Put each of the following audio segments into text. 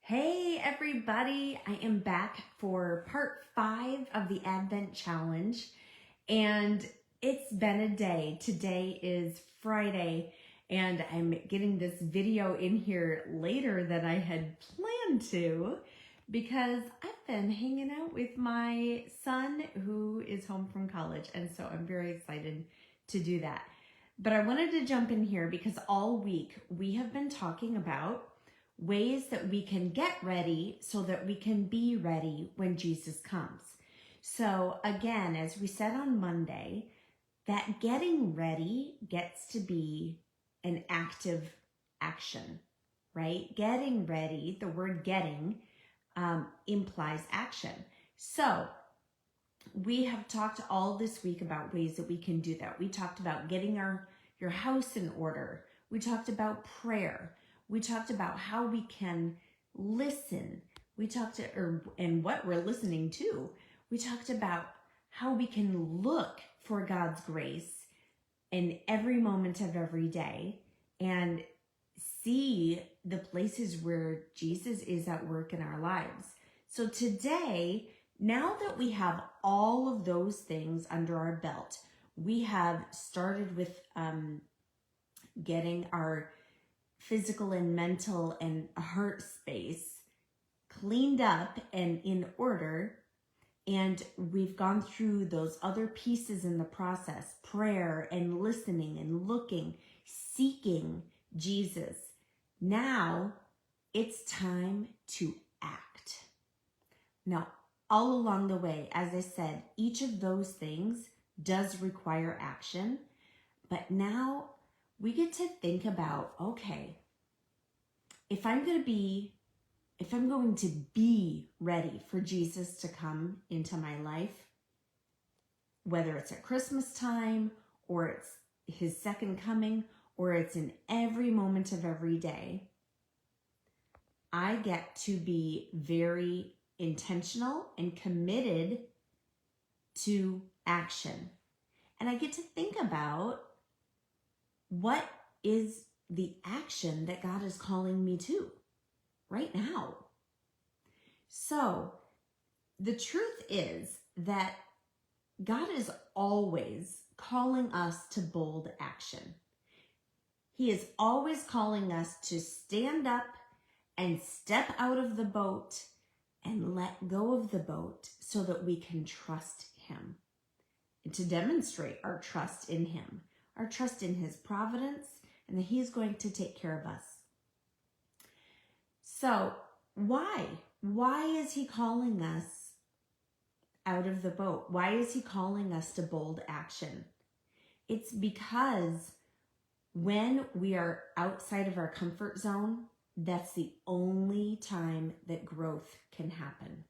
Hey everybody, I am back for part 5 of the Advent Challenge, and it's been a day. Today is Friday, and I'm getting this video in here later than I had planned to because I've been hanging out with my son who is home from college, and so I'm very excited to do that. But I wanted to jump in here because all week we have been talking about ways that we can get ready so that we can be ready when Jesus comes. So again, as we said on Monday, that getting ready gets to be an active action, right? Getting ready, the word getting implies action. So we have talked all this week about ways that we can do that. We talked about getting your house in order. We talked about prayer. We talked about how we can listen. And what we're listening to. We talked about how we can look for God's grace in every moment of every day and see the places where Jesus is at work in our lives. So today, now that we have all of those things under our belt, we have started with getting our physical and mental and heart space cleaned up and in order. And we've gone through those other pieces in the process, prayer and listening and looking, seeking Jesus. Now it's time to act. Now, all along the way, as I said, each of those things does require action, but now we get to think about, okay, if I'm going to be ready for Jesus to come into my life, whether it's at Christmas time or it's his second coming or it's in every moment of every day, I get to be very intentional and committed to action. And I get to think about what is the action that God is calling me to right now. So the truth is that God is always calling us to bold action. He is always calling us to stand up and step out of the boat and let go of the boat so that we can trust him and to demonstrate our trust in him, our trust in his providence, and that he's going to take care of us. So why? Why is he calling us out of the boat? Why is he calling us to bold action? It's because when we are outside of our comfort zone, that's the only time that growth can happen.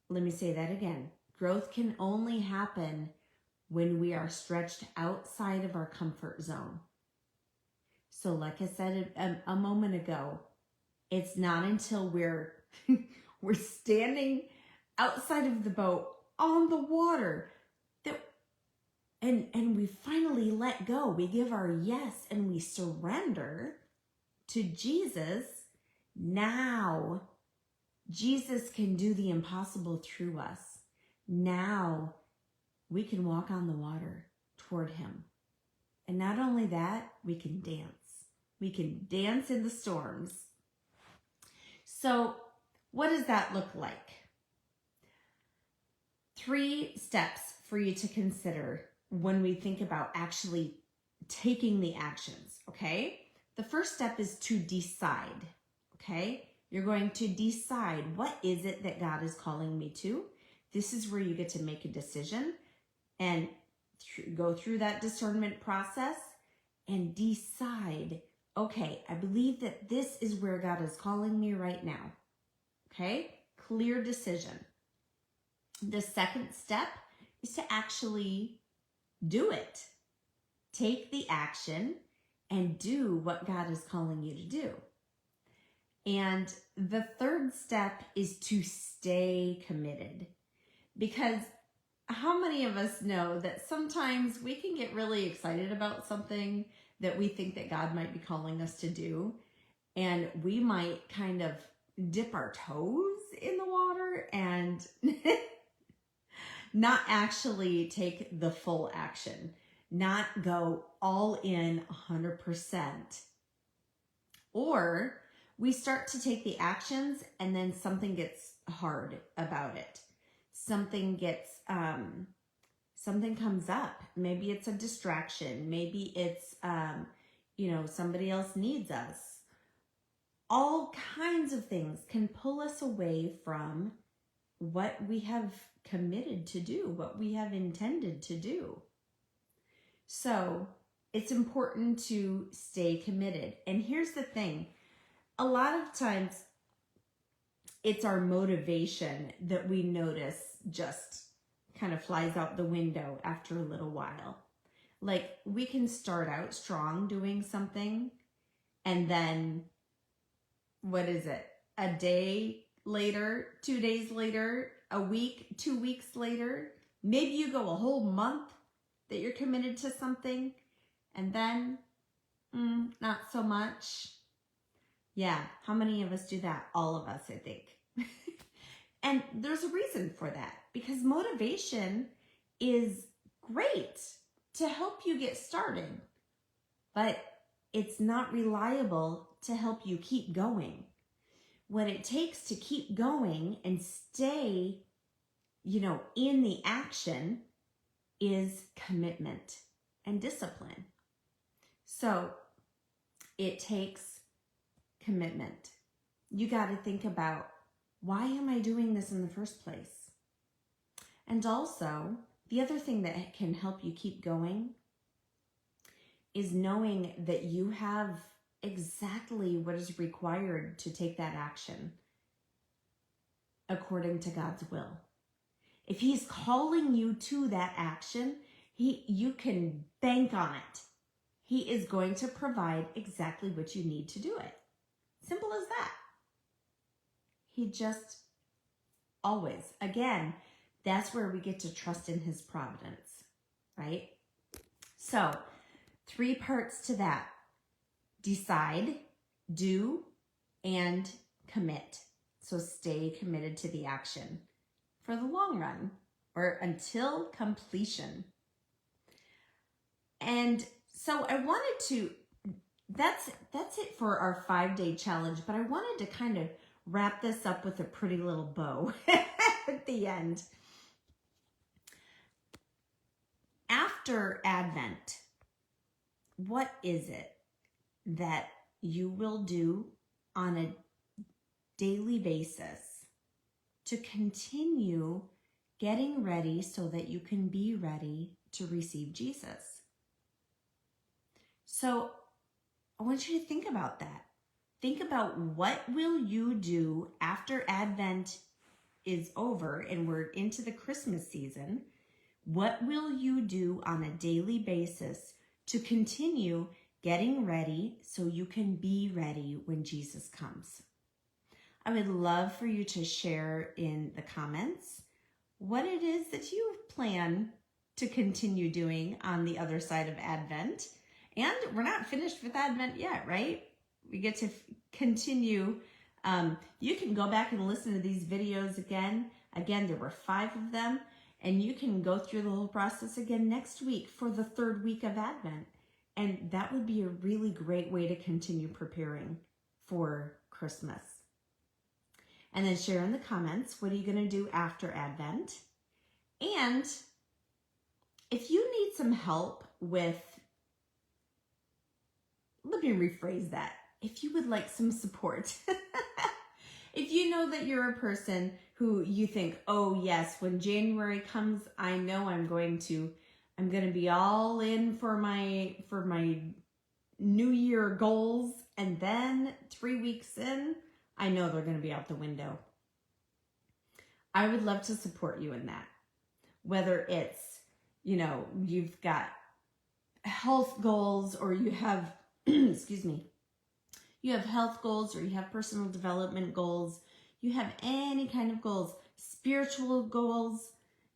Let me say that again. Growth can only happen when we are stretched outside of our comfort zone. So like I said a moment ago, it's not until we're standing outside of the boat on the water that and we finally let go. We give our yes and we surrender to Jesus. Now Jesus can do the impossible through us. Now we can walk on the water toward him. And not only that, we can dance. We can dance in the storms. So what does that look like? 3 steps for you to consider when we think about actually taking the actions, okay? The first step is to decide, okay? You're going to decide, what is it that God is calling me to? This is where you get to make a decision and go through that discernment process and decide, okay, I believe that this is where God is calling me right now. Okay? Clear decision. The second step is to actually do it. Take the action and do what God is calling you to do. And the third step is to stay committed. Because how many of us know that sometimes we can get really excited about something that we think that God might be calling us to do, And we might kind of dip our toes in the water and not actually take the full action, not go all in 100%. Or we start to take the actions and then something gets hard about it. Something comes up. Maybe it's a distraction. Maybe it's, somebody else needs us. All kinds of things can pull us away from what we have committed to do, what we have intended to do. So it's important to stay committed. And here's the thing. A lot of times it's our motivation that we notice just kind of flies out the window after a little while. Like we can start out strong doing something and then, what is it? A day later, 2 days later, a week, 2 weeks later, maybe you go a whole month that you're committed to something and then not so much. Yeah, how many of us do that? All of us, I think. And there's a reason for that, because motivation is great to help you get started, but it's not reliable to help you keep going. What it takes to keep going and stay, in the action is commitment and discipline. So it takes commitment. You got to think about, why am I doing this in the first place? And also, the other thing that can help you keep going is knowing that you have exactly what is required to take that action according to God's will. If He's calling you to that action, you can bank on it. He is going to provide exactly what you need to do it. Simple as that. He just always, again, that's where we get to trust in His providence, right? So, 3 parts to that. Decide, do, and commit. So stay committed to the action for the long run or until completion. And so I wanted to, that's it for our 5-day challenge, but I wanted to kind of wrap this up with a pretty little bow at the end. After Advent, what is it that you will do on a daily basis to continue getting ready so that you can be ready to receive Jesus? So I want you to think about that. Think about, what will you do after Advent is over and we're into the Christmas season? What will you do on a daily basis to continue getting ready so you can be ready when Jesus comes? I would love for you to share in the comments what it is that you plan to continue doing on the other side of Advent. And we're not finished with Advent yet, right? We get to continue. You can go back and listen to these videos again. Again, there were 5 of them. And you can go through the whole process again next week for the 3rd week of Advent. And that would be a really great way to continue preparing for Christmas. And then share in the comments, what are you going to do after Advent? And if you need some help with, let me rephrase that. If you would like some support, if you know that you're a person who you think, oh yes, when January comes, I know I'm going to be all in for my New Year goals, and then 3 weeks in, I know they're going to be out the window. I would love to support you in that. Whether it's, you've got health goals, or you have, you have health goals, or you have personal development goals, you have any kind of goals, spiritual goals,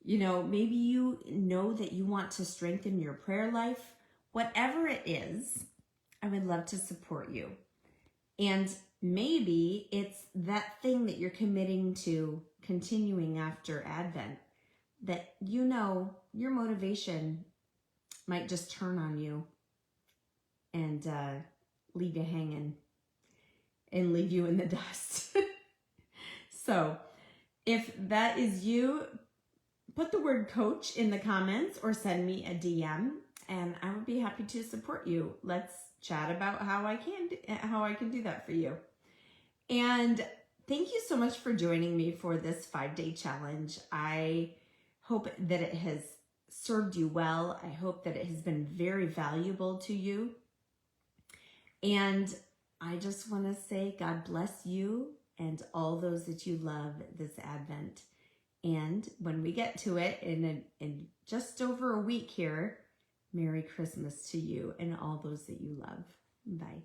maybe you know that you want to strengthen your prayer life. Whatever it is, I would love to support you. And maybe it's that thing that you're committing to continuing after Advent that you know your motivation might just turn on you and leave you hanging and leave you in the dust. So if that is you, put the word coach in the comments or send me a DM and I would be happy to support you. Let's chat about how I can do that for you. And thank you so much for joining me for this 5-day challenge. I hope that it has served you well. I hope that it has been very valuable to you. And I just want to say God bless you and all those that you love this Advent. And when we get to it in just over a week here, Merry Christmas to you and all those that you love. Bye.